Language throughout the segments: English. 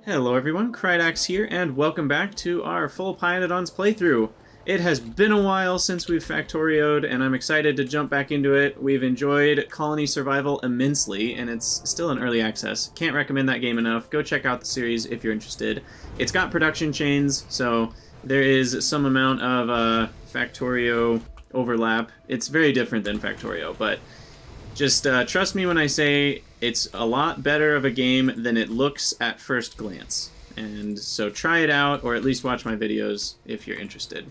Hello everyone, Krydax here, and welcome back to our full pYanodon's playthrough. It has been a while since we've Factorioed, and I'm excited to jump back into it. We've enjoyed Colony Survival immensely, and it's still in early access. Can't recommend that game enough. Go check out the series if you're interested. It's got production chains, so there is some amount of Factorio overlap. It's very different than Factorio, but just trust me when I say it's a lot better of a game than it looks at first glance. And so try it out, or at least watch my videos if you're interested.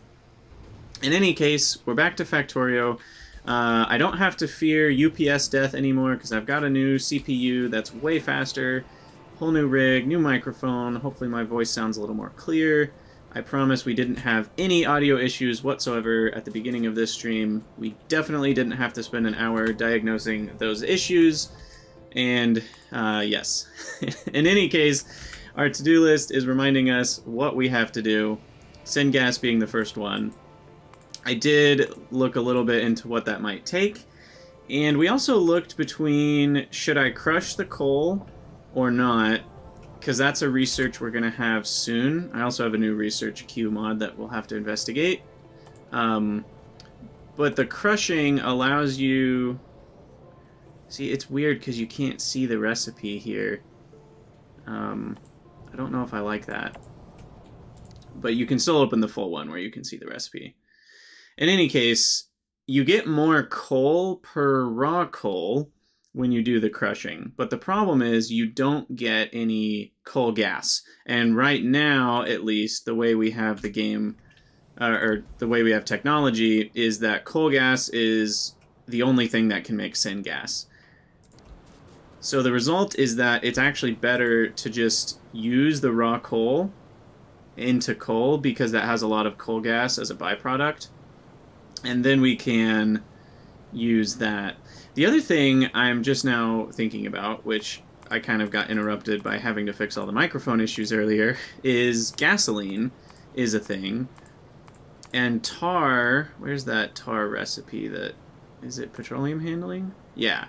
In any case, we're back to Factorio. I don't have to fear UPS death anymore because I've got a new CPU that's way faster, whole new rig, new microphone. Hopefully my voice sounds a little more clear. I promise we didn't have any audio issues whatsoever at the beginning of this stream. We definitely didn't have to spend an hour diagnosing those issues. And yes, in any case, our to-do list is reminding us what we have to do, SYNGAS being the first one. I did look a little bit into what that might take, and we also looked between should I crush the coal or not, because that's a research we're going to have soon. I also have a new research queue mod that we'll have to investigate. But the crushing allows you... See, it's weird because you can't see the recipe here. I don't know if I like that. But you can still open the full one where you can see the recipe. In any case, you get more coal per raw coal when you do the crushing. But the problem is you don't get any coal gas. And right now, at least, the way we have the game, or the way we have technology, is that coal gas is the only thing that can make SYNGAS. So the result is that it's actually better to just use the raw coal into coal because that has a lot of coal gas as a byproduct. And then we can use that. The other thing I'm just now thinking about, which I kind of got interrupted by having to fix all the microphone issues earlier, is gasoline is a thing. And tar, where's that tar recipe that, is it petroleum handling? Yeah.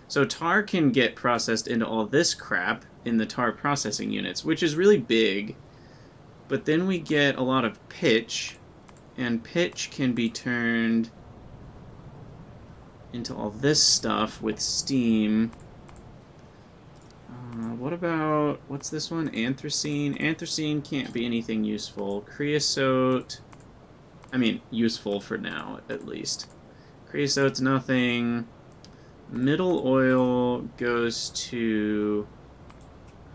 So tar can get processed into all this crap in the tar processing units, which is really big. But then we get a lot of pitch, and pitch can be turned into all this stuff with steam. What about, what's this one? Anthracene. Anthracene can't be anything useful. Creosote, I mean, useful for now, at least. Creosote's nothing. Middle oil goes to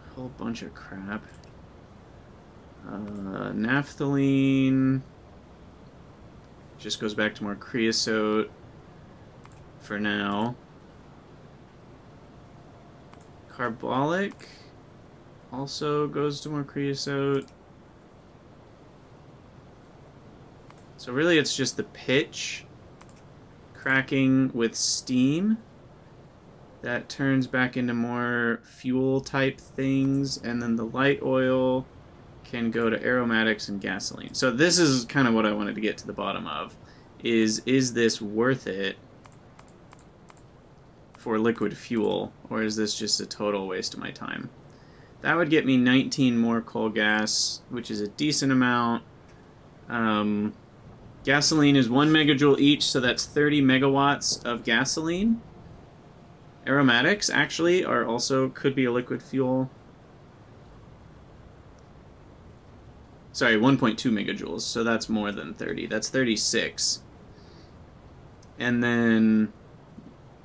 a whole bunch of crap. Naphthalene just goes back to more creosote for now. Carbolic also goes to more creosote. So really it's just the pitch cracking with steam that turns back into more fuel type things, and then the light oil can go to aromatics and gasoline. So this is kind of what I wanted to get to the bottom of, is this worth it for liquid fuel, or is this just a total waste of my time? That would get me 19 more coal gas, which is a decent amount. Gasoline is 1 megajoule each, so that's 30 megawatts of gasoline. Aromatics, actually, are also, could be a liquid fuel. Sorry, 1.2 megajoules, so that's more than 30. That's 36. And then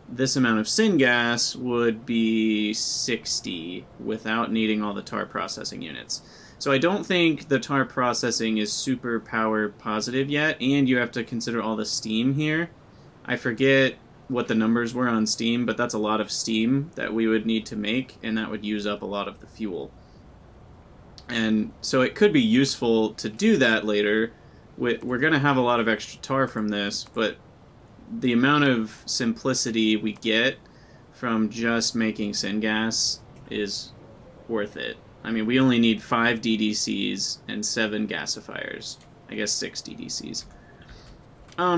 this amount of SYNGAS would be 60 without needing all the tar processing units. So I don't think the tar processing is super power positive yet, and you have to consider all the steam here. I forget what the numbers were on steam, but that's a lot of steam that we would need to make, and that would use up a lot of the fuel. And so it could be useful to do that later. We're going to have a lot of extra tar from this, but the amount of simplicity we get from just making SYNGAS is worth it. I mean, we only need 5 DDCs and 7 gasifiers. I guess 6 DDCs.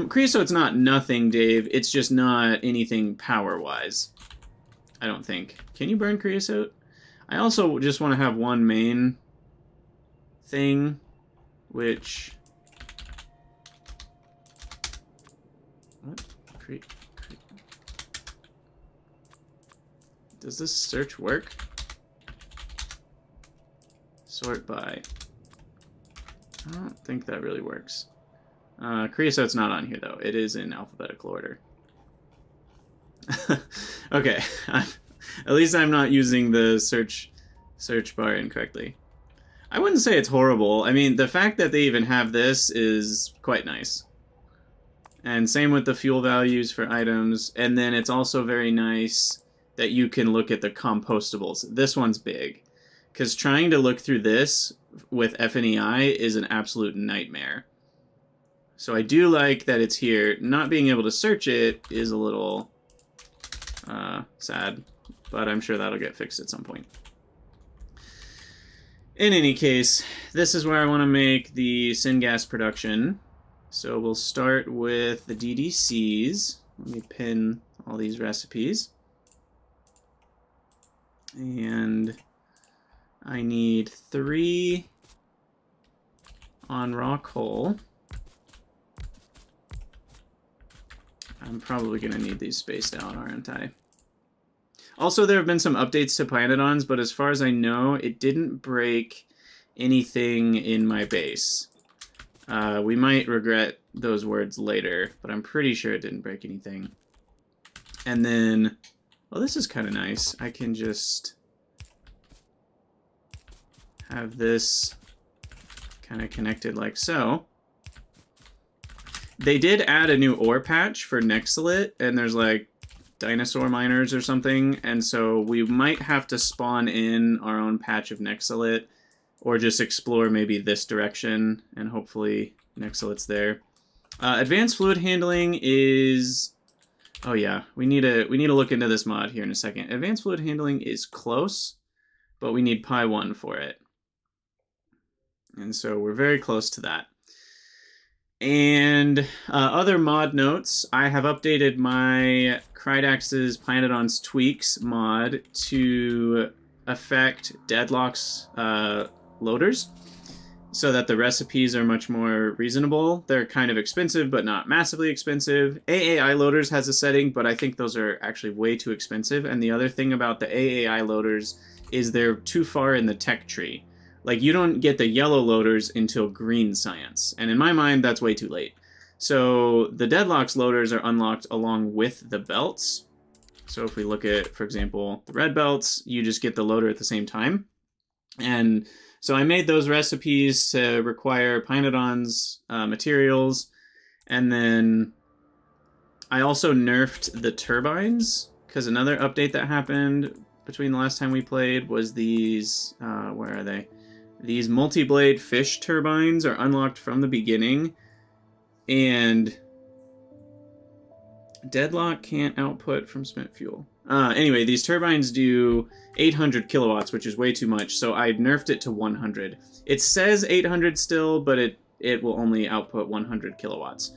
Creosote's not nothing, Dave. It's just not anything power-wise. I don't think. Can you burn creosote? I also just want to have one main thing, which... What? Does this search work? Sort by. I don't think that really works. Creosote's not on here, though. It is in alphabetical order. Okay. At least I'm not using the search bar incorrectly. I wouldn't say it's horrible. I mean, the fact that they even have this is quite nice. And same with the fuel values for items. And then it's also very nice that you can look at the compostables. This one's big. Because trying to look through this with FNEI is an absolute nightmare. So I do like that it's here. Not being able to search it is a little sad. But I'm sure that'll get fixed at some point. In any case, this is where I want to make the SYNGAS production. So we'll start with the DDCs. Let me pin all these recipes. And I need 3 on raw coal. I'm probably going to need these spaced out, aren't I? Also, there have been some updates to pYanodon's, but as far as I know, it didn't break anything in my base. We might regret those words later, but I'm pretty sure it didn't break anything. And then, well, this is kind of nice. I can just have this kind of connected like so. They did add a new ore patch for Nexalit, and there's like dinosaur miners or something, and so we might have to spawn in our own patch of Nexalit, or just explore maybe this direction, and hopefully Nexalit's there. Advanced fluid handling is... Oh yeah, we need to look into this mod here in a second. Advanced fluid handling is close, but we need py1 for it. And so we're very close to that. And other mod notes, I have updated my Krydax's pYanodon's Tweaks mod to affect deadlocks loaders, so that the recipes are much more reasonable. They're kind of expensive, but not massively expensive. AAI loaders has a setting, but I think those are actually way too expensive. And the other thing about the AAI loaders is they're too far in the tech tree. Like, you don't get the yellow loaders until green science. And in my mind, that's way too late. So the deadlocks loaders are unlocked along with the belts. So if we look at, for example, the red belts, you just get the loader at the same time. And so I made those recipes to require pYanodon's materials. And then I also nerfed the turbines, because another update that happened between the last time we played was these, where are they? These multi-blade fish turbines are unlocked from the beginning, and deadlock can't output from spent fuel. Anyway, these turbines do 800 kilowatts, which is way too much, so I nerfed it to 100. It says 800 still, but it will only output 100 kilowatts.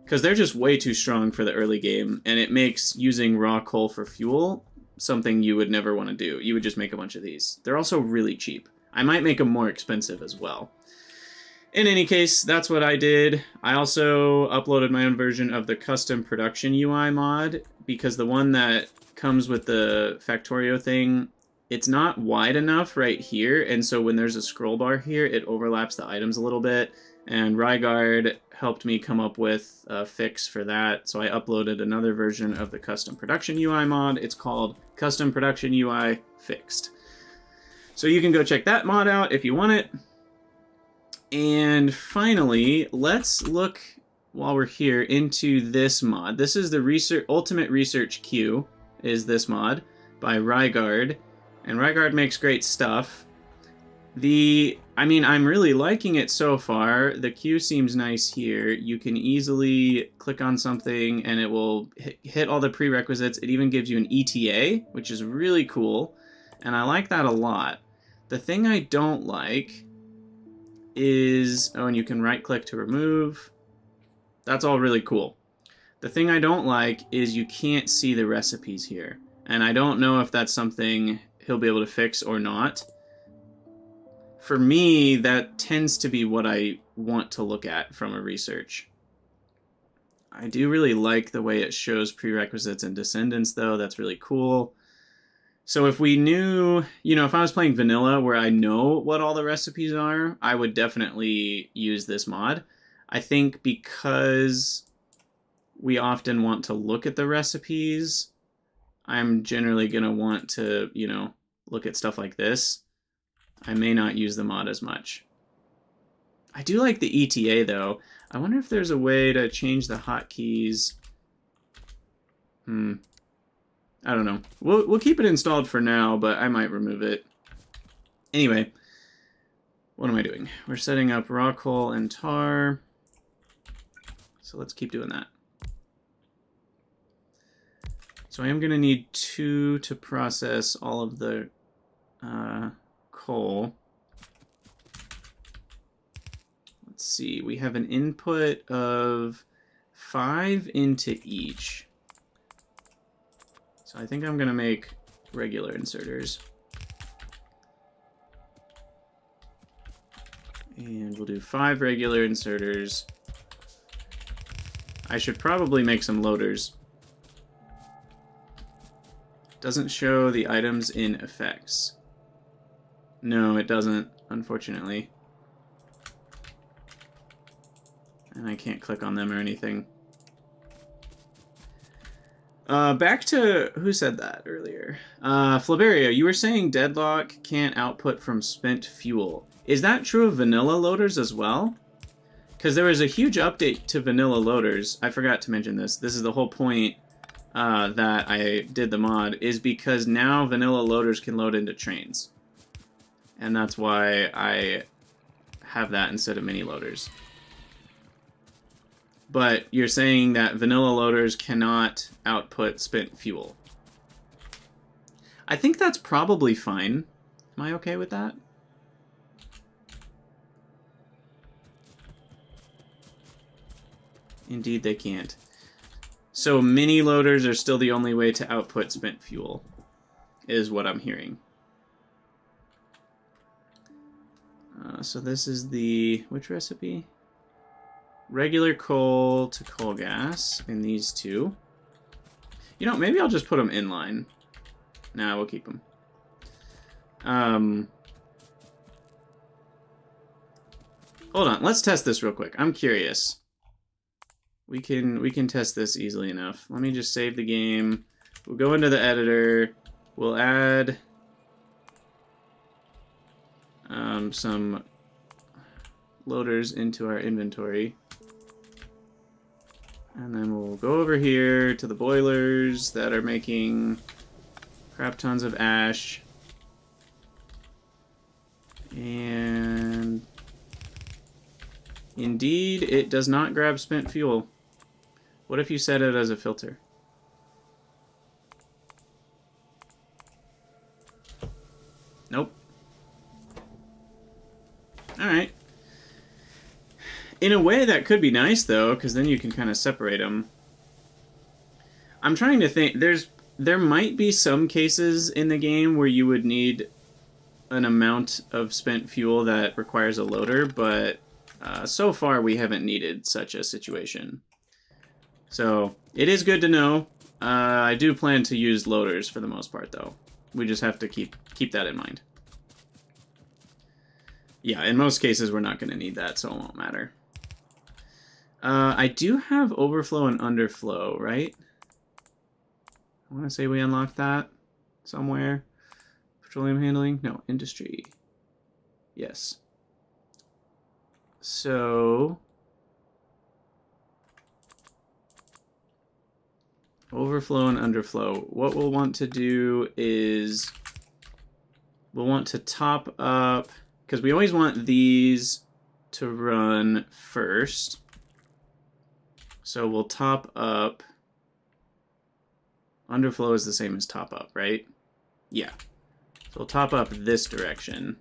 Because they're just way too strong for the early game, and it makes using raw coal for fuel something you would never want to do. You would just make a bunch of these. They're also really cheap. I might make them more expensive as well. In any case, that's what I did. I also uploaded my own version of the custom production UI mod, because the one that comes with the Factorio thing, it's not wide enough right here, and so when there's a scroll bar here, it overlaps the items a little bit, and Rygaard helped me come up with a fix for that, so I uploaded another version of the custom production UI mod. It's called Custom Production UI Fixed. So you can go check that mod out if you want it. And finally, let's look, while we're here, into this mod. This is the Ultimate Research Queue, is this mod, by Rygaard. And Rygaard makes great stuff. I mean, I'm really liking it so far. The queue seems nice here. You can easily click on something and it will hit all the prerequisites. It even gives you an ETA, which is really cool. And I like that a lot. The thing I don't like is... Oh, and you can right-click to remove. That's all really cool. The thing I don't like is you can't see the recipes here. And I don't know if that's something he'll be able to fix or not. For me, that tends to be what I want to look at from a research. I do really like the way it shows prerequisites and descendants, though. That's really cool. So if we knew, you know, if I was playing vanilla where I know what all the recipes are, I would definitely use this mod. I think because we often want to look at the recipes, I'm generally going to want to, you know, look at stuff like this. I may not use the mod as much. I do like the ETA, though. I wonder if there's a way to change the hotkeys. I don't know. We'll keep it installed for now, but I might remove it. Anyway, what am I doing? We're setting up raw coal and tar. So let's keep doing that. So I am going to need 2 to process all of the coal. Let's see. We have an input of 5 into each. So I think I'm going to make regular inserters. And we'll do 5 regular inserters. I should probably make some loaders. Doesn't show the items in effects. No, it doesn't, unfortunately. And I can't click on them or anything. Back to, who said that earlier? Flaberia, you were saying Deadlock can't output from spent fuel. Is that true of vanilla loaders as well? Because there was a huge update to vanilla loaders. I forgot to mention this. This is the whole point that I did the mod, is because now vanilla loaders can load into trains. And that's why I have that instead of mini loaders. But you're saying that vanilla loaders cannot output spent fuel. I think that's probably fine. Am I okay with that? Indeed they can't. So mini loaders are still the only way to output spent fuel, is what I'm hearing. So this is the, which recipe? Regular coal to coal gas in these 2. You know, maybe I'll just put them in line. Nah, we'll keep them. Hold on, let's test this real quick. I'm curious. We can test this easily enough. Let me just save the game. We'll go into the editor. We'll add some loaders into our inventory. And then we'll go over here to the boilers that are making crap tons of ash. And indeed, it does not grab spent fuel. What if you set it as a filter? Nope. Alright. In a way, that could be nice, though, because then you can kind of separate them. I'm trying to think. There might be some cases in the game where you would need an amount of spent fuel that requires a loader, but so far we haven't needed such a situation. So it is good to know. I do plan to use loaders for the most part, though. We just have to keep that in mind. Yeah, in most cases we're not going to need that, so it won't matter. I do have overflow and underflow, right? I want to say we unlocked that somewhere. Petroleum handling? No, industry. Yes. So overflow and underflow. What we'll want to do is we'll want to top up, because we always want these to run first. So we'll top up. Underflow is the same as top up, right? Yeah. So we'll top up this direction.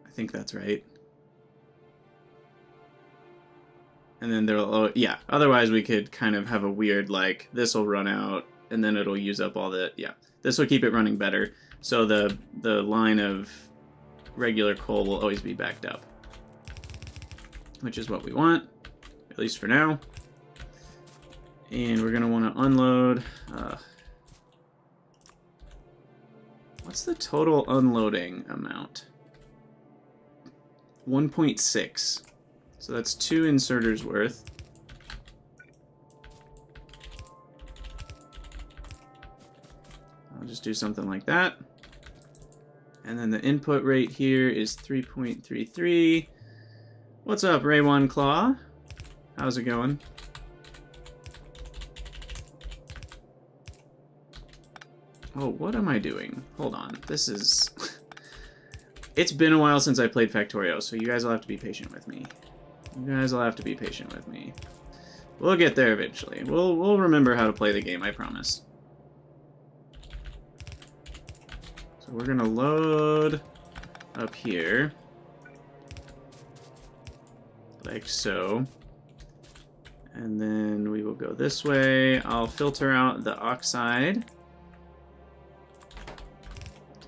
I think that's right. And then there'll, oh, yeah, otherwise we could kind of have a weird, like, this will run out, and then it'll use up all the, yeah. This will keep it running better, so the line of regular coal will always be backed up. Which is what we want, at least for now. And we're gonna wanna unload, what's the total unloading amount? 1.6. So that's 2 inserters worth. I'll just do something like that. And then the input rate here is 3.33. What's up, Ray One Claw? How's it going? Oh, what am I doing? Hold on. This is... It's been a while since I played Factorio, so you guys will have to be patient with me. You guys will have to be patient with me. We'll get there eventually. We'll remember how to play the game, I promise. So we're gonna load up here. Like so. And then we will go this way. I'll filter out the oxide.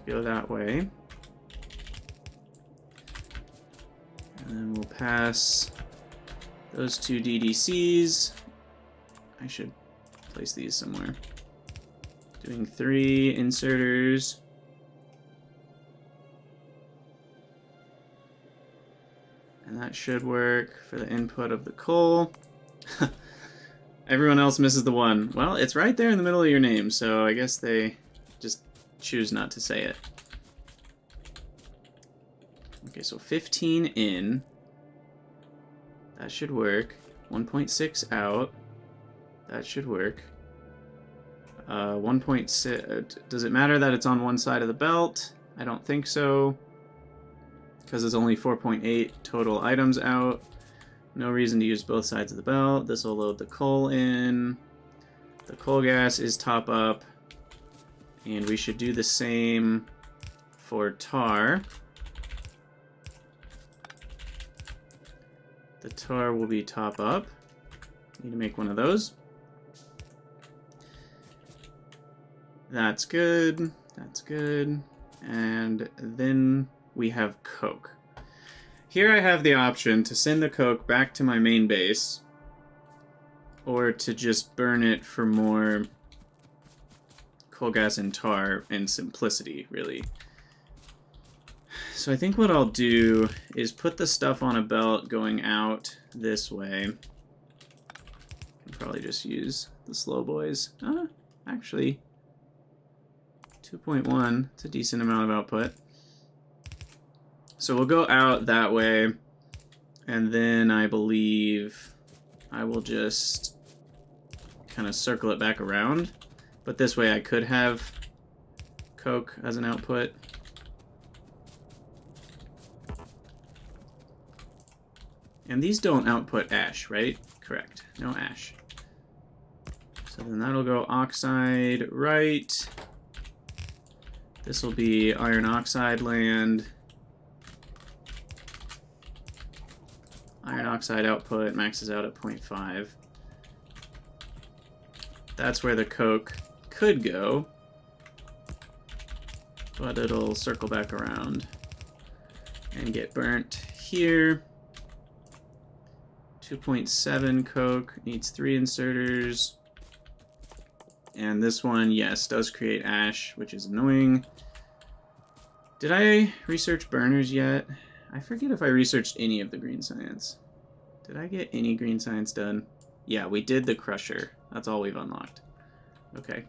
Go that way. And then we'll pass those 2 DDCs. I should place these somewhere. Doing 3 inserters. And that should work for the input of the coal. Everyone else misses the 1. Well, it's right there in the middle of your name, so I guess they just choose not to say it. Okay, so 15 in. That should work. 1.6 out. That should work. 1.6... Does it matter that it's on one side of the belt? I don't think so. Because it's only 4.8 total items out. No reason to use both sides of the belt. This will load the coal in. The coal gas is top up. And we should do the same for tar. The tar will be top up. Need to make one of those. That's good. That's good. And then we have coke. Here I have the option to send the coke back to my main base, or to just burn it for more coal gas and tar and simplicity, really. So I think what I'll do is put the stuff on a belt going out this way. Can probably just use the slow boys. Actually, 2.1, it's a decent amount of output. So we'll go out that way, and then I believe I will just kind of circle it back around. But this way I could have coke as an output. And these don't output ash, right? Correct. No ash. So then that'll go oxide right. This will be iron oxide land. Iron oxide output maxes out at 0.5. That's where the coke could go, but it'll circle back around and get burnt here. 2.7 coke needs 3 inserters, and this one, yes, does create ash, which is annoying. Did I research burners yet? I forget if I researched any of the green science. Did I get any green science done? Yeah, we did the crusher. That's all we've unlocked. Okay.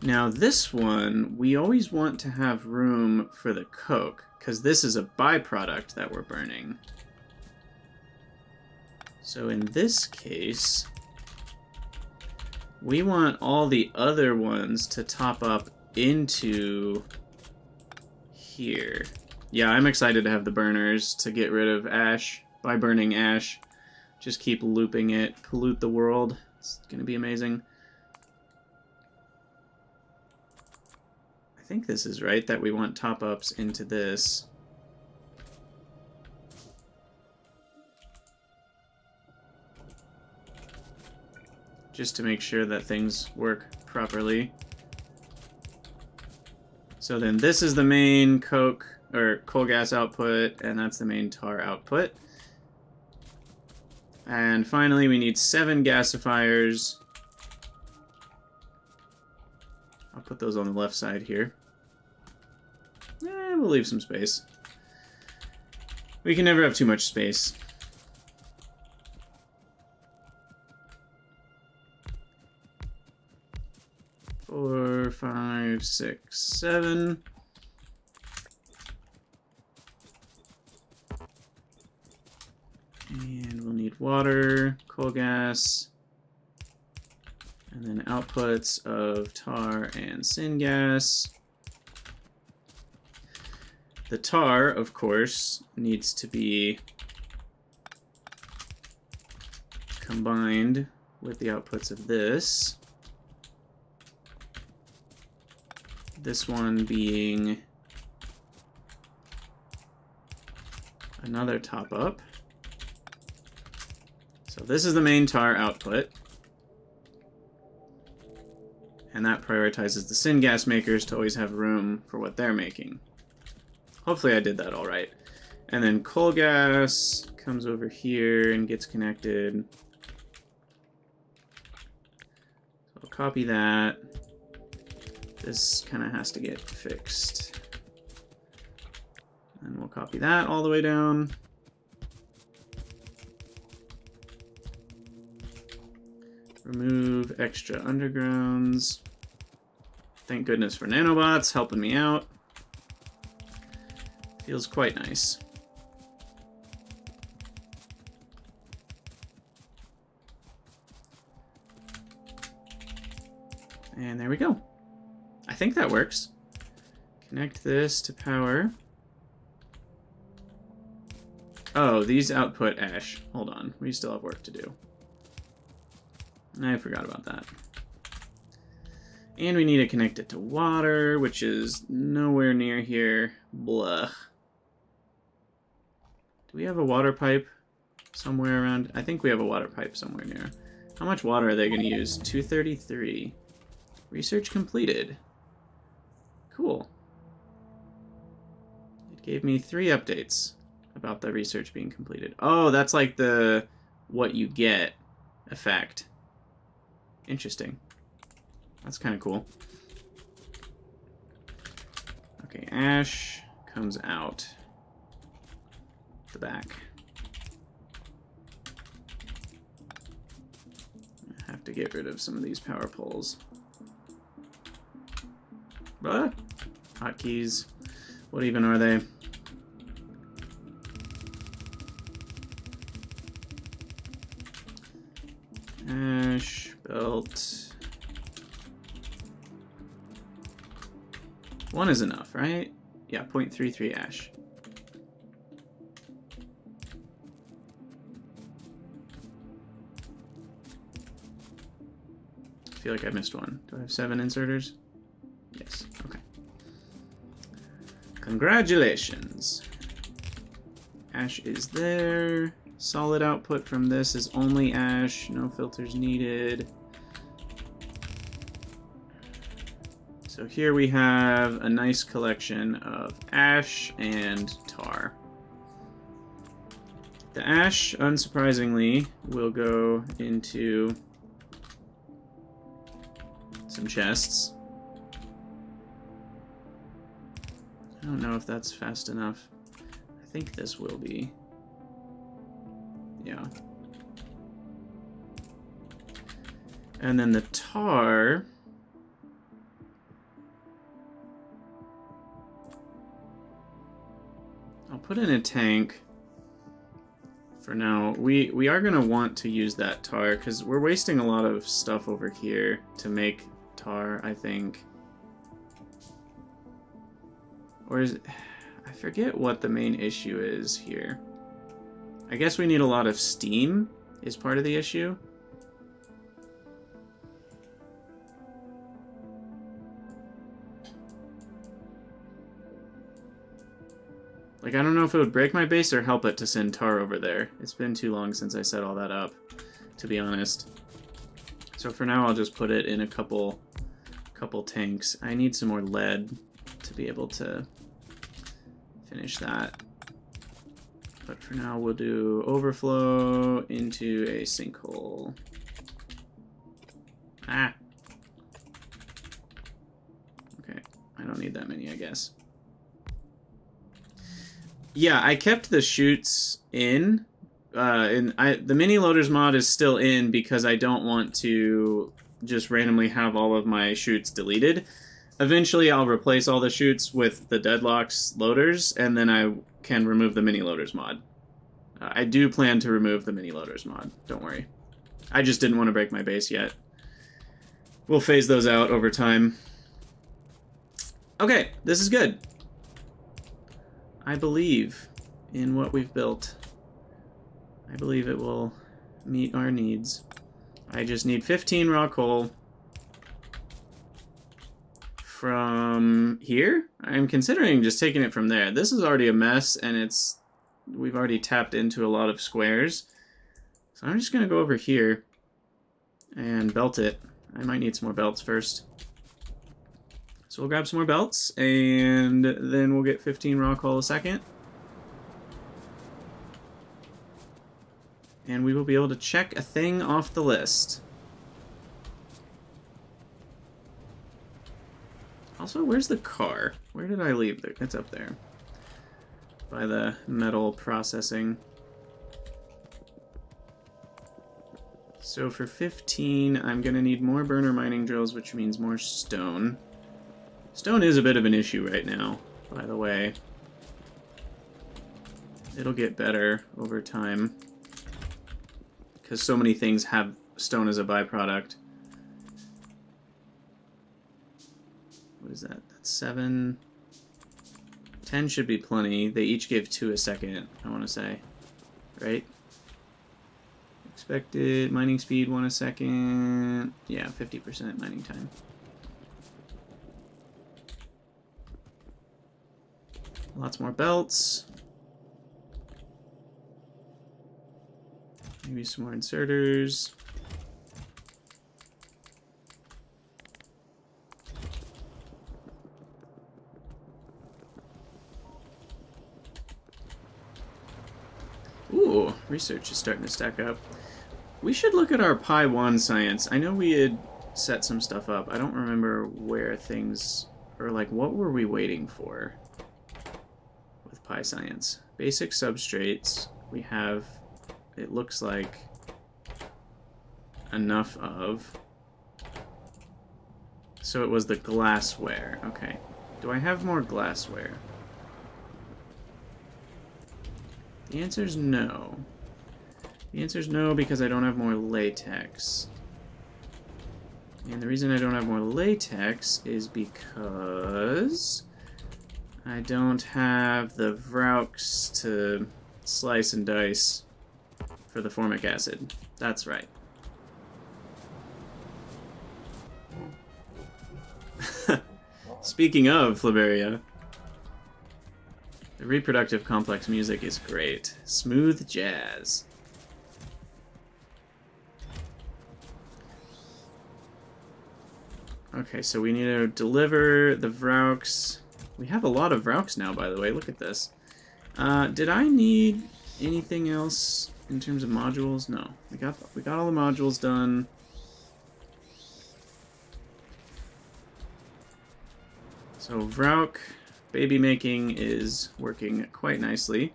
Now this one, we always want to have room for the coke, because this is a byproduct that we're burning. So in this case, we want all the other ones to top up into here. Yeah, I'm excited to have the burners to get rid of ash by burning ash. Just keep looping it, pollute the world. It's gonna be amazing. think this is right, that we want top-ups into this. Just to make sure that things work properly. So then this is the main coke, or coal gas output, and that's the main tar output. And finally, we need 7 gasifiers. I'll put those on the left side here. We'll leave some space. We can never have too much space. Four, 5, 6, 7. And we'll need water, coal gas, and then outputs of tar and syngas. The tar, of course, needs to be combined with the outputs of this. This one being another top-up. So this is the main tar output. And that prioritizes the syngas makers to always have room for what they're making. Hopefully I did that all right. And then coal gas comes over here and gets connected. So I'll copy that. This kind of has to get fixed. And we'll copy that all the way down. Remove extra undergrounds. Thank goodness for nanobots helping me out. Feels quite nice. And there we go. I think that works. Connect this to power. Oh, these output ash. Hold on, we still have work to do. I forgot about that. And we need to connect it to water, which is nowhere near here. Blah. Do we have a water pipe somewhere around? I think we have a water pipe somewhere near. How much water are they going to use? 233. Research completed. Cool. It gave me 3 updates about the research being completed. Oh, that's like the what you get effect. Interesting. That's kind of cool. Okay, ash comes out the back. I have to get rid of some of these power poles. What? Hotkeys. What even are they? Ash, belt. 1 is enough, right? Yeah, 0.33 ash. I feel like I missed one. Do I have 7 inserters? Yes, okay. Congratulations. Ash is there. Solid output from this is only ash. No filters needed. So here we have a nice collection of ash and tar. The ash, unsurprisingly, will go into some chests. I don't know if that's fast enough. I think this will be. Yeah. And then the tar. I'll put in a tank for now. We are going to want to use that tar because we're wasting a lot of stuff over here to make tar, I think. Or is it, I forget what the main issue is here. I guess we need a lot of steam is part of the issue. Like, I don't know if it would break my base or help it to send tar over there. It's been too long since I set all that up, to be honest. So for now, I'll just put it in a couple tanks. I need some more lead to be able to finish that. But for now, we'll do overflow into a sinkhole. Ah! Okay, I don't need that many, I guess. Yeah, I kept the chutes in. The mini loaders mod is still in because I don't want to just randomly have all of my chutes deleted. Eventually, I'll replace all the chutes with the Deadlocks loaders, and then I can remove the mini loaders mod. I do plan to remove the mini loaders mod. Don't worry. I just didn't want to break my base yet. We'll phase those out over time. Okay, this is good. I believe in what we've built. I believe it will meet our needs. I just need 15 raw coal from here. I'm considering just taking it from there. This is already a mess, and we've already tapped into a lot of squares. So I'm just gonna go over here and belt it. I might need some more belts first. So we'll grab some more belts, and then we'll get 15 raw coal a second. And we will be able to check a thing off the list. Also, where's the car? Where did I leave it? It's up there. By the metal processing. So for 15, I'm going to need more burner mining drills, which means more stone. Stone is a bit of an issue right now, by the way. It'll get better over time, because so many things have stone as a byproduct. What is that? That's 7. 10 should be plenty. They each give 2 a second, I want to say. Right? Expected mining speed 1 a second. Yeah, 50% mining time. Lots more belts. Maybe some more inserters. Ooh, research is starting to stack up. We should look at our pY1 science. I know we had set some stuff up. I don't remember where things, or like what were we waiting for with pY-science. Basic substrates we have, it looks like, enough of. So it was the glassware. Okay. Do I have more glassware? The answer is no. The answer is no because I don't have more latex. And the reason I don't have more latex is because I don't have the Vraux to slice and dice for the formic acid. That's right. Speaking of Flaveria, the reproductive complex music is great. Smooth jazz. Okay, so we need to deliver the Vraux. We have a lot of Vraux now, by the way. Look at this. Did I need anything else in terms of modules? No. We got all the modules done. So Vraux baby making is working quite nicely.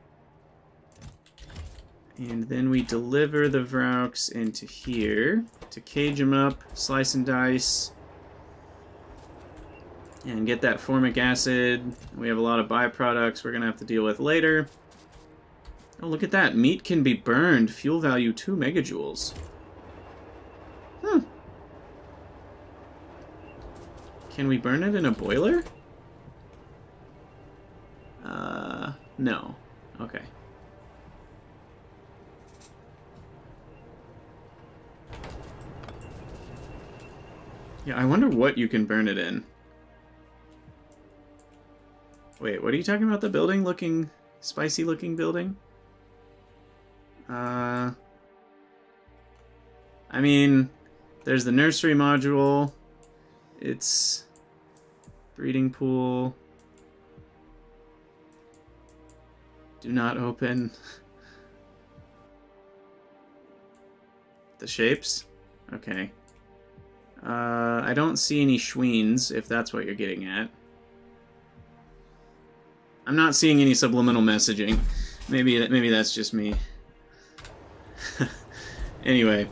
And then we deliver the Vraux into here to cage them up, slice and dice, and get that formic acid. We have a lot of byproducts we're going to have to deal with later. Oh, look at that. Meat can be burned. Fuel value 2 megajoules. Can we burn it in a boiler? No. Okay. Yeah, I wonder what you can burn it in. Wait, what are you talking about? The building looking spicy looking building. I mean, there's the nursery module. It's breeding pool. Do not open. The shapes? Okay. I don't see any schweens, if that's what you're getting at. I'm not seeing any subliminal messaging. Maybe that's just me. Anyway,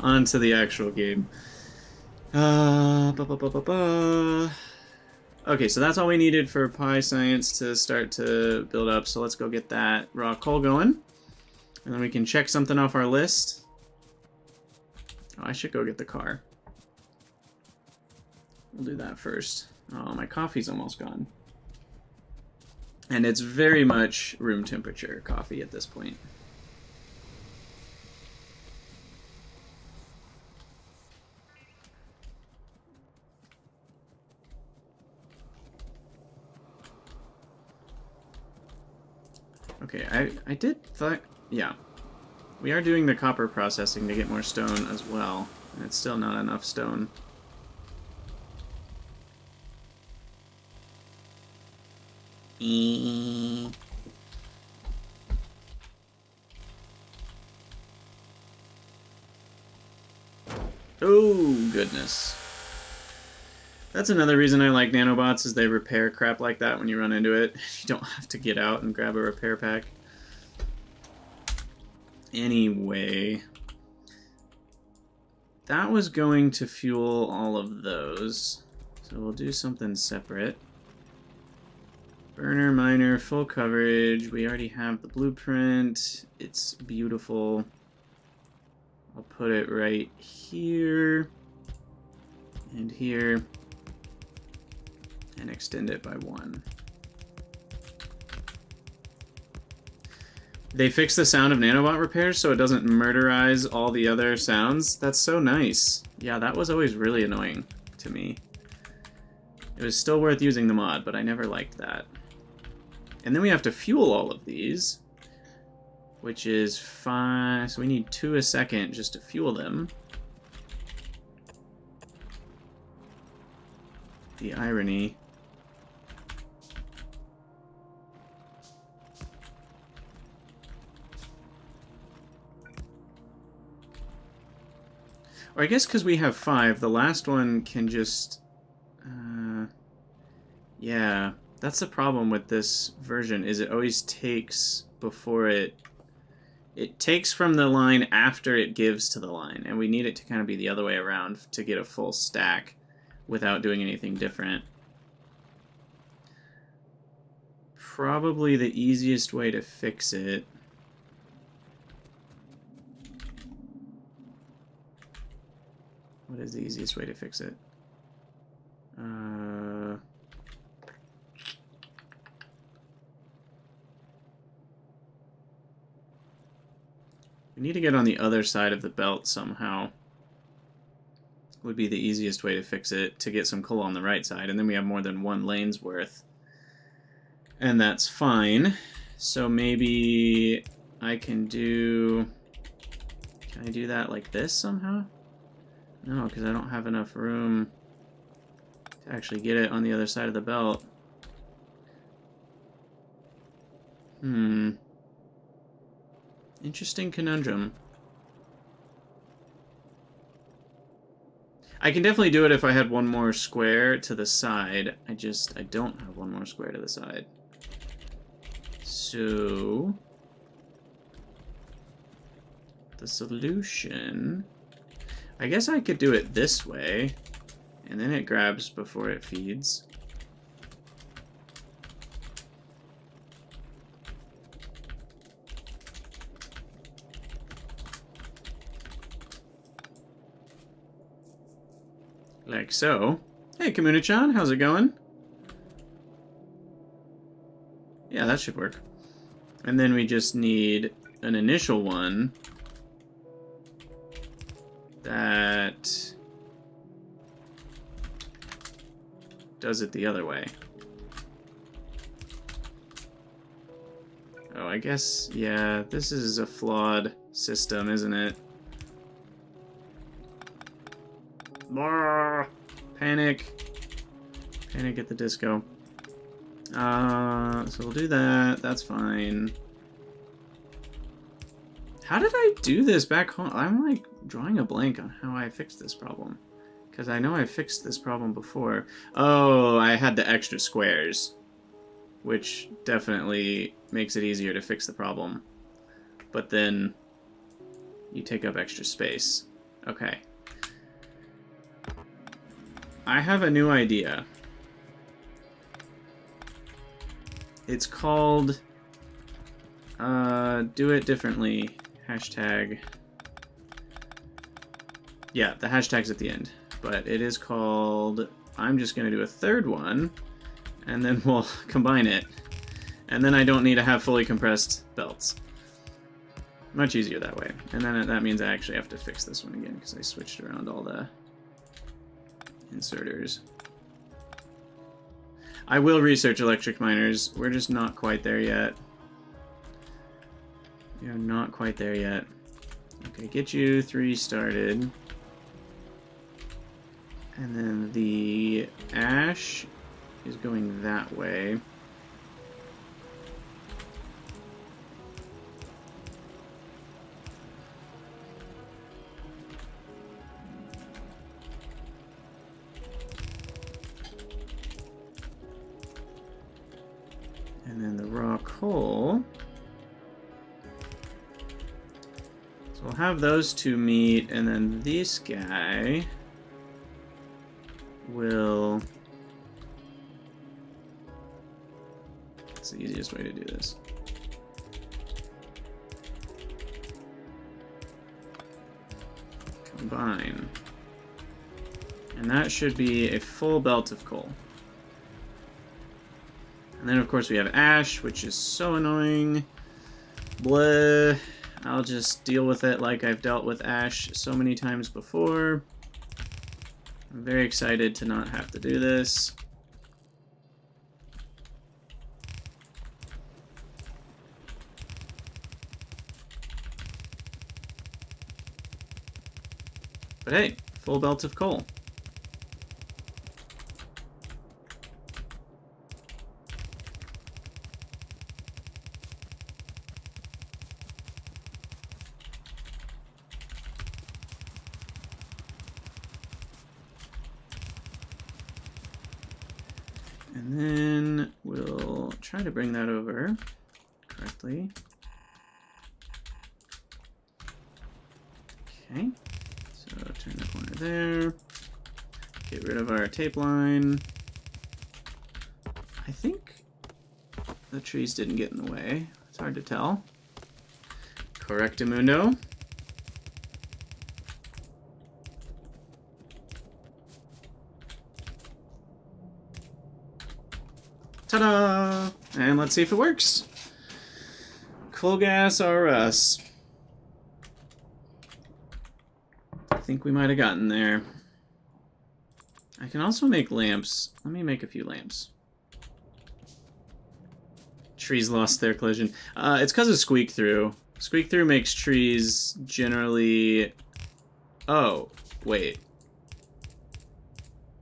on to the actual game. Okay, so that's all we needed for pyscience to start to build up, so let's go get that raw coal going. And then we can check something off our list. Oh, I should go get the car. We'll do that first. Oh, my coffee's almost gone. And it's very much room temperature coffee at this point. Okay, I did thought, yeah. We are doing the copper processing to get more stone as well, and it's still not enough stone. Oh, goodness. That's another reason I like nanobots, is they repair crap like that when you run into it. You don't have to get out and grab a repair pack. Anyway, that was going to fuel all of those. So we'll do something separate. Burner, miner, full coverage. We already have the blueprint. It's beautiful. I'll put it right here and here and extend it by 1. They fixed the sound of nanobot repairs so it doesn't murderize all the other sounds. That's so nice. Yeah, that was always really annoying to me. It was still worth using the mod, but I never liked that. And then we have to fuel all of these, which is 5, so we need 2 a second just to fuel them. The irony. Or I guess because we have 5, the last one can just... yeah, that's the problem with this version, is it always takes before it... It takes from the line after it gives to the line, and we need it to kind of be the other way around to get a full stack without doing anything different. Probably the easiest way to fix it... What is the easiest way to fix it? We need to get on the other side of the belt somehow. Would be the easiest way to fix it, to get some coal on the right side, and then we have more than 1 lane's worth. And that's fine. So maybe I can do... Can I do that like this somehow? No, because I don't have enough room to actually get it on the other side of the belt. Interesting conundrum. I can definitely do it if I had 1 more square to the side. I don't have 1 more square to the side. So... the solution... I guess I could do it this way, and then it grabs before it feeds. Like so. Hey, Kamuna-chan, how's it going? Yeah, that should work. And then we just need an initial one that does it the other way. I guess, yeah, this is a flawed system, isn't it? Panic. Panic at the disco. So we'll do that. That's fine. How did I do this back home? I'm like drawing a blank on how I fixed this problem. Because I know I fixed this problem before. Oh, I had the extra squares. Which definitely makes it easier to fix the problem. But then you take up extra space. Okay. I have a new idea. It's called do it differently. Hashtag. Yeah, the hashtag's at the end. But it is called, I'm just going to do a third one, and then we'll combine it. And then I don't need to have fully compressed belts. Much easier that way. And then that means I actually have to fix this one again, because I switched around all the inserters. I will research electric miners. We're just not quite there yet. We are not quite there yet. Okay, get you 3 started. And then the ash is going that way. And then the raw coal. So we'll have those two meet, and then this guy will... That's the easiest way to do this. Combine. And that should be a full belt of coal. And then, of course, we have ash, which is so annoying. Blah. I'll just deal with it like I've dealt with ash so many times before. I'm very excited to not have to do this. But hey, full belt of coal. And then we'll try to bring that over correctly. Okay, so turn the corner there. Get rid of our tape line. I think the trees didn't get in the way. It's hard to tell. Correctamundo. Ta-da! And let's see if it works. Coal gas or us. I think we might have gotten there. I can also make lamps. Let me make a few lamps. Trees lost their collision. It's because of squeak through. Squeak through makes trees generally... Oh, wait.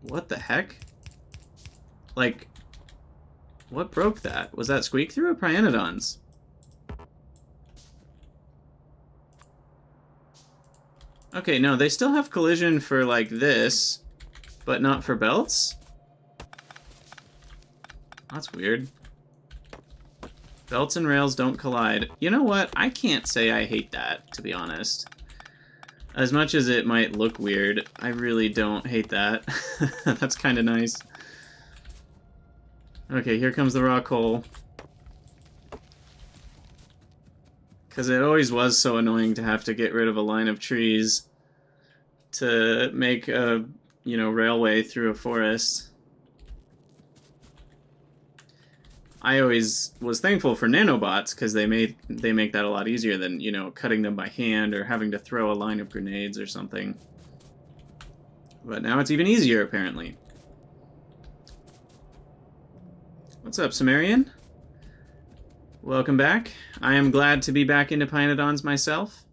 What the heck? Like... What broke that? Was that squeak through or pYanodon's? Okay, no, they still have collision for like this, but not for belts? That's weird. Belts and rails don't collide. You know what? I can't say I hate that, to be honest. As much as it might look weird, I really don't hate that. That's kind of nice. Okay, here comes the raw coal. Because it always was so annoying to have to get rid of a line of trees to make a, railway through a forest. I always was thankful for nanobots because they make that a lot easier than, cutting them by hand or having to throw a line of grenades or something. But now it's even easier, apparently. What's up, Sumerian? Welcome back. I am glad to be back into pYanodon's myself.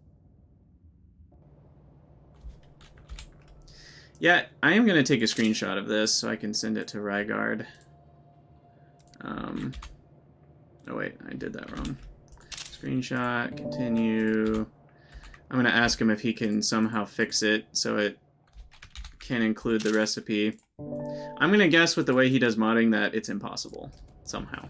Yeah, I am going to take a screenshot of this so I can send it to Rygard. Oh wait, I did that wrong. Screenshot, continue. I'm going to ask him if he can somehow fix it so it can include the recipe. I'm going to guess with the way he does modding that it's impossible, somehow.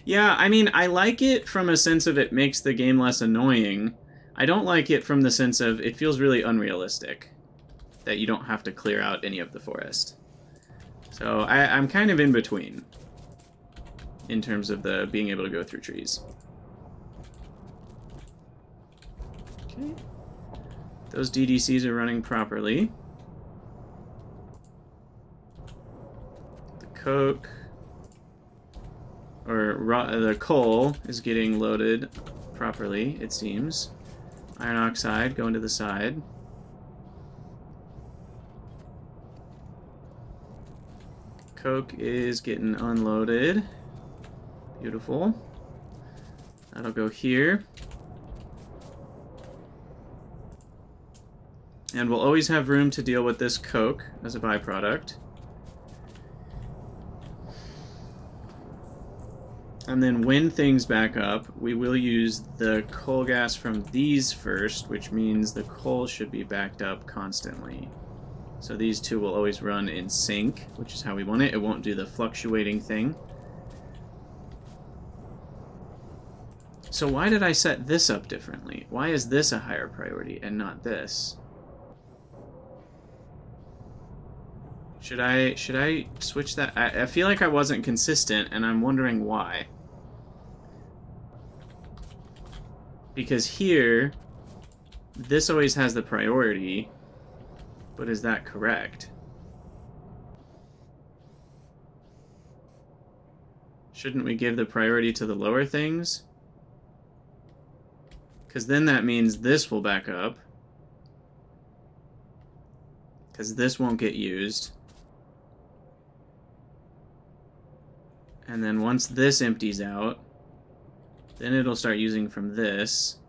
Yeah, I mean, I like it from a sense of it makes the game less annoying. I don't like it from the sense of it feels really unrealistic that you don't have to clear out any of the forest. So I'm kind of in between in terms of the being able to go through trees. Okay. Those DDCs are running properly. The coke, or the coal is getting loaded properly, it seems. Iron oxide going to the side. Coke is getting unloaded. Beautiful. That'll go here. And we'll always have room to deal with this coke as a byproduct. And then when things back up, we will use the coal gas from these first, which means the coal should be backed up constantly. So these two will always run in sync, which is how we want it. It won't do the fluctuating thing. So why did I set this up differently? Why is this a higher priority and not this? Should I switch that? I feel like I wasn't consistent, and I'm wondering why. Because here, this always has the priority, but is that correct? Shouldn't we give the priority to the lower things? Because then that means this will back up. Because this won't get used. And then once this empties out, then it'll start using from this,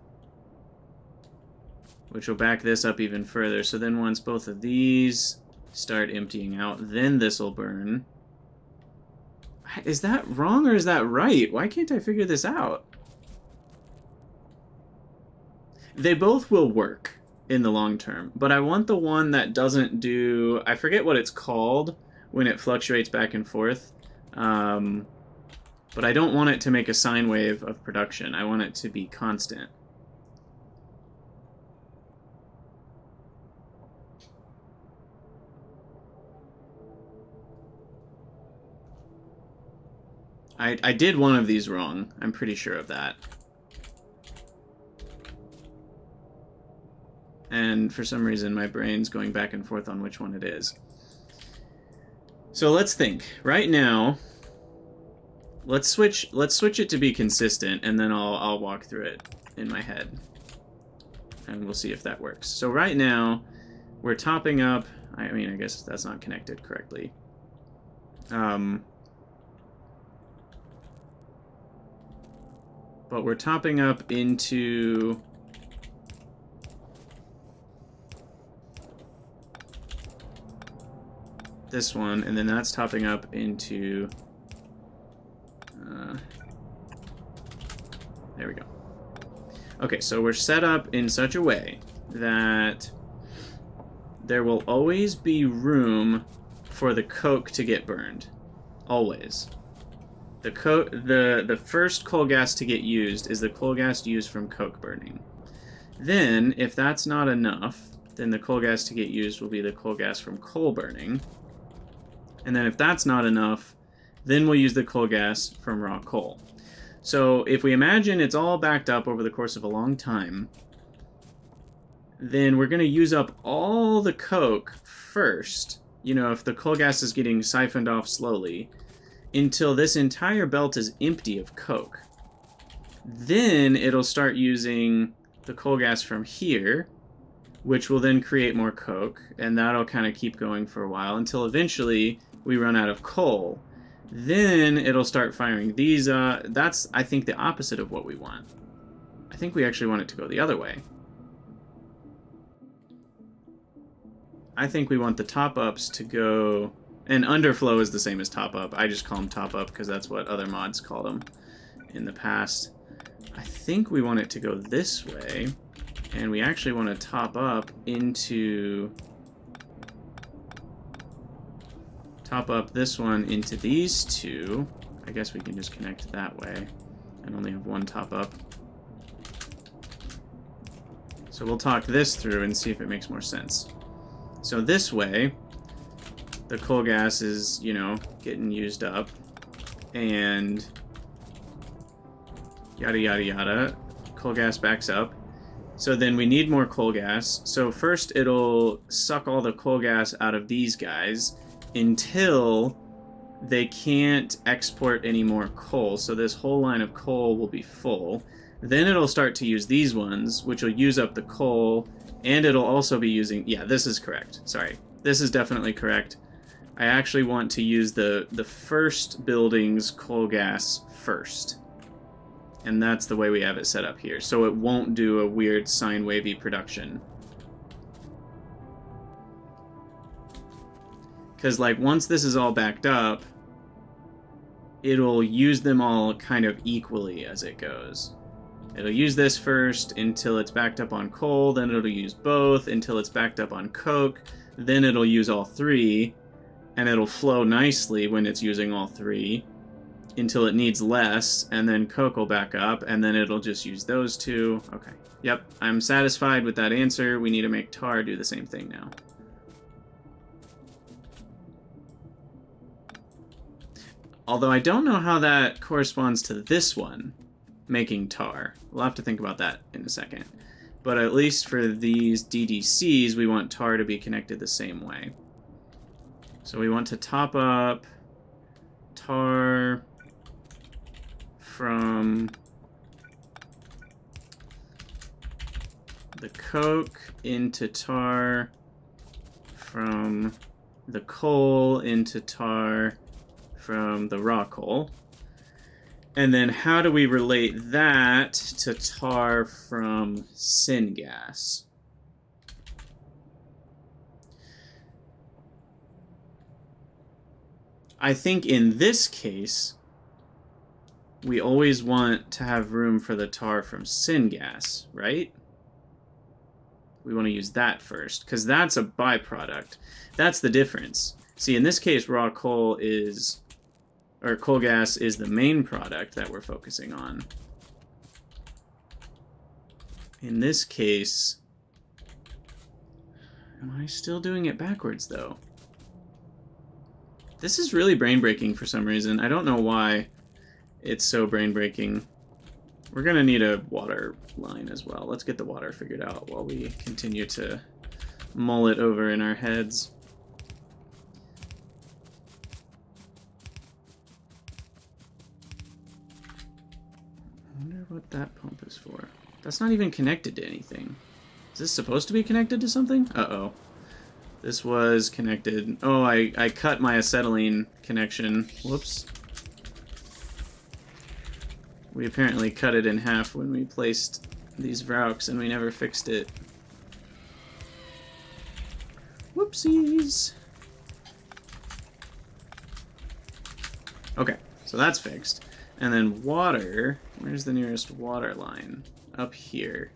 which will back this up even further. So then once both of these start emptying out, then this will burn. Is that wrong or is that right? Why can't I figure this out? They both will work in the long term, but I want the one that doesn't do... I forget what it's called when it fluctuates back and forth. But I don't want it to make a sine wave of production. I want it to be constant. I did one of these wrong. I'm pretty sure of that. And for some reason my brain's going back and forth on which one it is. So let's think. Right now, let's switch it to be consistent, and then I'll walk through it in my head. And we'll see if that works. So right now, we're topping up... I mean, I guess that's not connected correctly. But we're topping up into... this one, and then that's topping up into... there we go. Okay, so we're set up in such a way that there will always be room for the coke to get burned. Always. The first coal gas to get used is the coal gas used from coke burning. Then, if that's not enough, then the coal gas to get used will be the coal gas from coal burning. And then if that's not enough, then we'll use the coal gas from raw coal. So if we imagine it's all backed up over the course of a long time, then we're going to use up all the coke first, you know, if the coal gas is getting siphoned off slowly, until this entire belt is empty of coke. Then it'll start using the coal gas from here, which will then create more coke, and that'll kind of keep going for a while until eventually we run out of coal. Then it'll start firing these. That's, I think, the opposite of what we want. I think we actually want it to go the other way. I think we want the top-ups to go... And underflow is the same as top-up. I just call them top-up because that's what other mods called them in the past. I think we want it to go this way. And we actually want to top up into... Top up this one into these two. I guess we can just connect that way and only have one top up. So we'll talk this through and see if it makes more sense. So this way, the coal gas is, you know, getting used up, and yada yada yada. Coal gas backs up. So then we need more coal gas. So first it'll suck all the coal gas out of these guys until they can't export any more coal. So this whole line of coal will be full. Then it'll start to use these ones, which will use up the coal, and it'll also be using... Yeah, this is correct. Sorry. This is definitely correct. I actually want to use the first building's coal gas first. And that's the way we have it set up here. So it won't do a weird sine wavy production. Because, like, once this is all backed up, it'll use them all kind of equally as it goes. It'll use this first until it's backed up on coal, then it'll use both until it's backed up on coke, then it'll use all three, and it'll flow nicely when it's using all three until it needs less, and then coke will back up, and then it'll just use those two. Okay. Yep, I'm satisfied with that answer. We need to make tar do the same thing now. Although I don't know how that corresponds to this one, making tar. We'll have to think about that in a second. But at least for these DDCs, we want tar to be connected the same way. So we want to top up tar from the coke into tar, from the coal into tar, from the raw coal. And then how do we relate that to tar from SYNGAS? I think in this case, we always want to have room for the tar from SYNGAS, right? We want to use that first, because that's a byproduct. That's the difference. See, in this case, raw coal is... or coal gas is the main product that we're focusing on. In this case... Am I still doing it backwards, though? This is really brain-breaking for some reason. I don't know why it's so brain-breaking. We're gonna need a water line as well. Let's get the water figured out while we continue to mull it over in our heads. I wonder what that pump is for. That's not even connected to anything. Is this supposed to be connected to something? Uh-oh. This was connected. Oh, I cut my acetylene connection. Whoops. We apparently cut it in half when we placed these Vrauks, and we never fixed it. Whoopsies! Okay, so that's fixed. And then water, where's the nearest water line? Up here.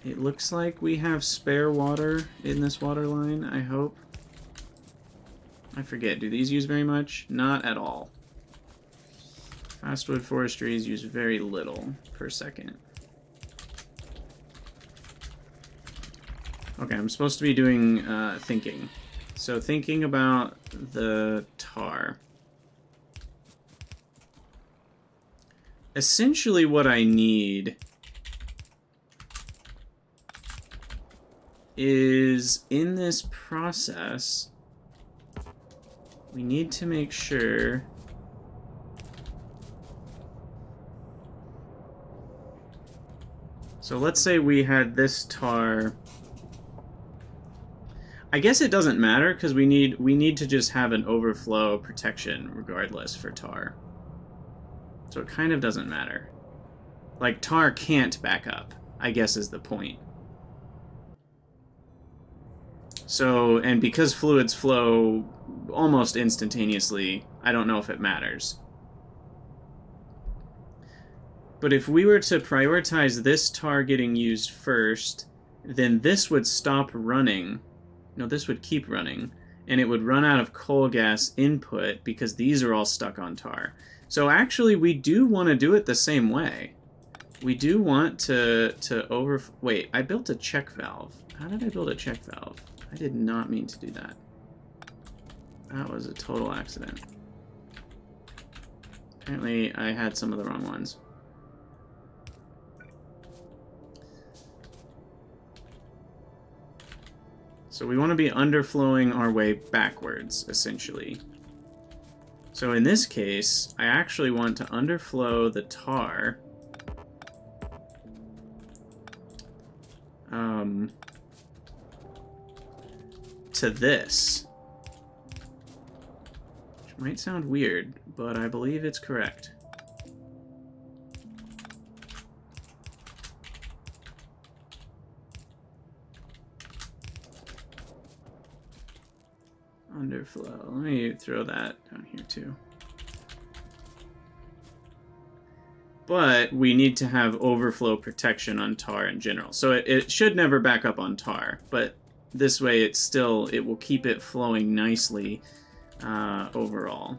It looks like we have spare water in this water line, I hope. I forget, do these use very much? Not at all. Fastwood forestries use very little per second. Okay, I'm supposed to be doing thinking. So thinking about the tar. Essentially what I need is, in this process, we need to make sure so let's say we had this tar. I guess it doesn't matter because we need to just have an overflow protection regardless for tar. So it kind of doesn't matter. Like, tar can't back up, I guess is the point. So, and because fluids flow almost instantaneously, I don't know if it matters. But if we were to prioritize this tar getting used first, then this would stop running. No, this would keep running. And it would run out of coal gas input because these are all stuck on tar. So actually, we do want to do it the same way. We do want to wait, I built a check valve. How did I build a check valve? I did not mean to do that. That was a total accident. Apparently, I had some of the wrong ones. So we want to be underflowing our way backwards, essentially. So in this case, I actually want to underflow the tar to this. Which might sound weird, but I believe it's correct. Underflow. Let me throw that down here too. But we need to have overflow protection on tar in general. So it should never back up on tar, but this way it will keep it flowing nicely overall.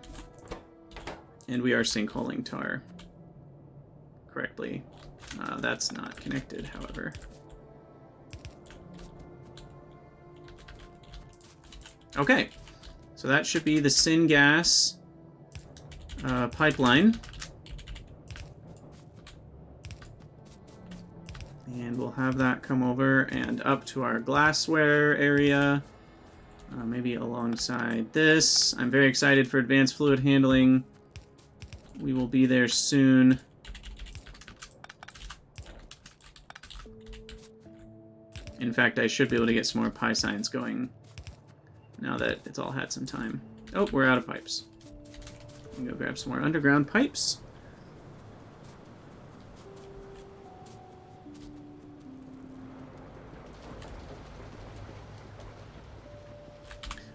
And we are sinkholing tar correctly. That's not connected, however. Okay, so that should be the SYNGAS pipeline. And we'll have that come over and up to our glassware area, maybe alongside this. I'm very excited for advanced fluid handling. We will be there soon. In fact, I should be able to get some more pyscience going now that it's all had some time. Oh, we're out of pipes. I'm gonna go grab some more underground pipes.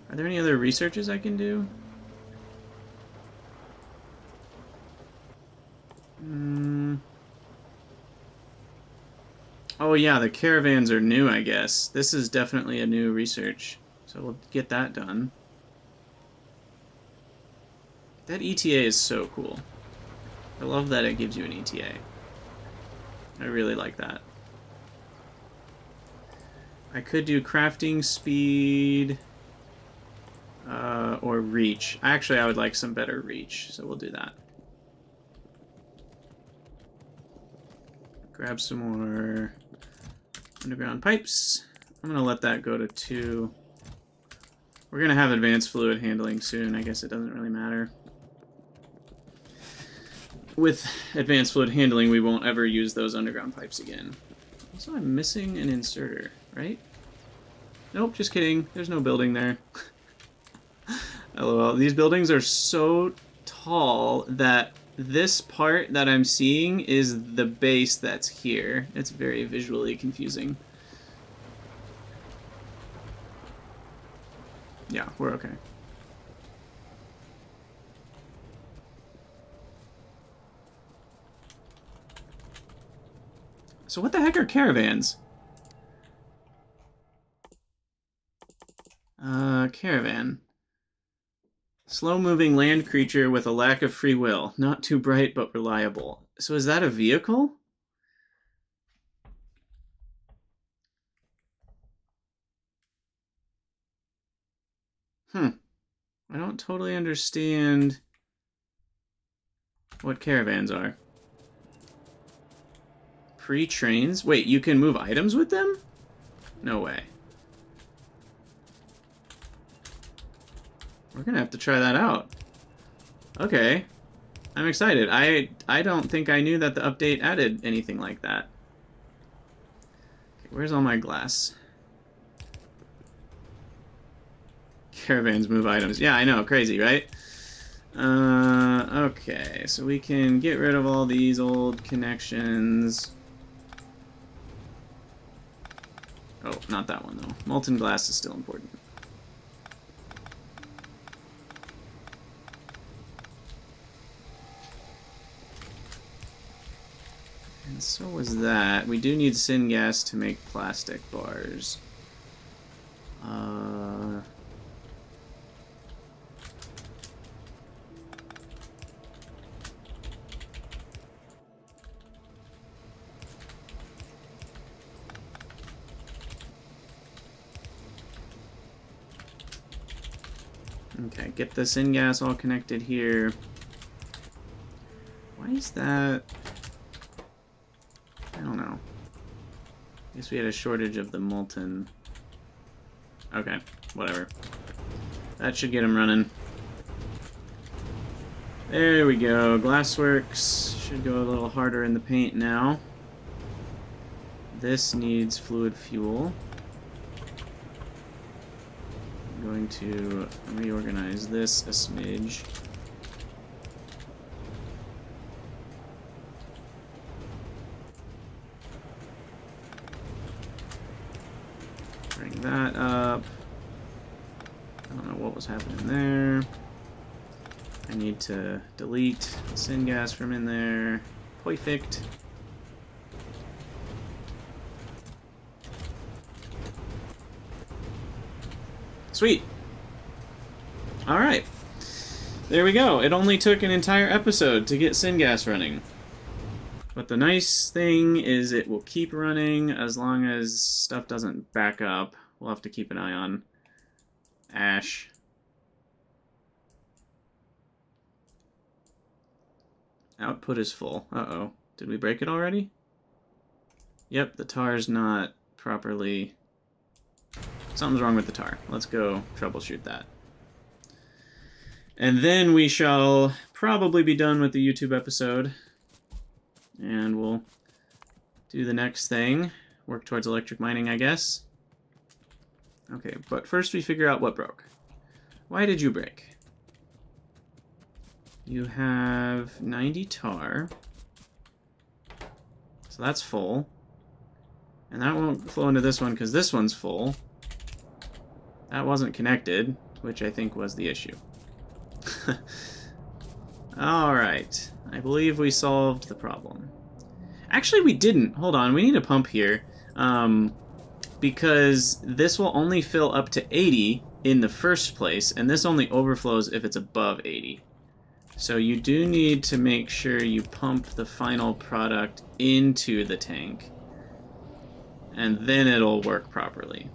Are there any other researches I can do? Oh yeah, the caravans are new, I guess. This is definitely a new research. So we'll get that done. That ETA is so cool. I love that it gives you an ETA. I really like that. I could do crafting speed or reach. Actually, I would like some better reach, so we'll do that. Grab some more underground pipes. I'm gonna let that go to 2. We're gonna have advanced fluid handling soon. I guess it doesn't really matter. With advanced fluid handling, we won't ever use those underground pipes again. Also, I'm missing an inserter, right? Nope, just kidding. There's no building there. LOL. These buildings are so tall that this part that I'm seeing is the base that's here. It's very visually confusing. Yeah, we're okay. So what the heck are caravans? Caravan. Slow-moving land creature with a lack of free will. Not too bright, but reliable. So is that a vehicle? I don't totally understand what caravans are. Pre-trains? Wait, you can move items with them? No way. We're gonna have to try that out. Okay. I'm excited. I don't think I knew that the update added anything like that. Okay, where's all my glass? caravans move items. Yeah, I know, crazy, right? Okay, so we can get rid of all these old connections. Oh, not that one, though. Molten glass is still important. And so was that. We do need SYNGAS to make plastic bars. Okay, get the SYNGAS all connected here. Why is that? I don't know. I guess we had a shortage of the molten. Okay, whatever. That should get them running. There we go. Glassworks should go a little harder in the paint now. This needs fluid fuel. I'm going to reorganize this a smidge. Bring that up. I don't know what was happening there. I need to delete the SYNGAS from in there. Perfect. Sweet. Alright. There we go. It only took an entire episode to get SYNGAS running. But the nice thing is it will keep running as long as stuff doesn't back up. We'll have to keep an eye on ash. Output is full. Uh-oh. Did we break it already? Yep, the tar's not properly... Something's wrong with the tar. Let's go troubleshoot that. And then we shall probably be done with the YouTube episode. And we'll do the next thing. Work towards electric mining, I guess. Okay, but first we figure out what broke. Why did you break? You have 90 tar. So that's full. And that won't flow into this one because this one's full. That wasn't connected, which I think was the issue. Alright. I believe we solved the problem. Actually, we didn't. Hold on. We need a pump here. Because this will only fill up to 80 in the first place, and this only overflows if it's above 80. So you do need to make sure you pump the final product into the tank. And then it'll work properly.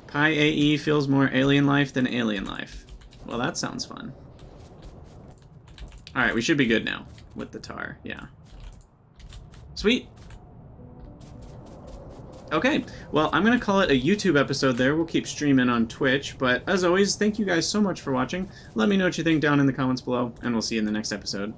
pYAE feels more alien life than alien life. Well, that sounds fun. Alright, we should be good now with the tar, yeah. Sweet! Okay, well, I'm going to call it a YouTube episode there. We'll keep streaming on Twitch, but as always, thank you guys so much for watching. Let me know what you think down in the comments below, and we'll see you in the next episode.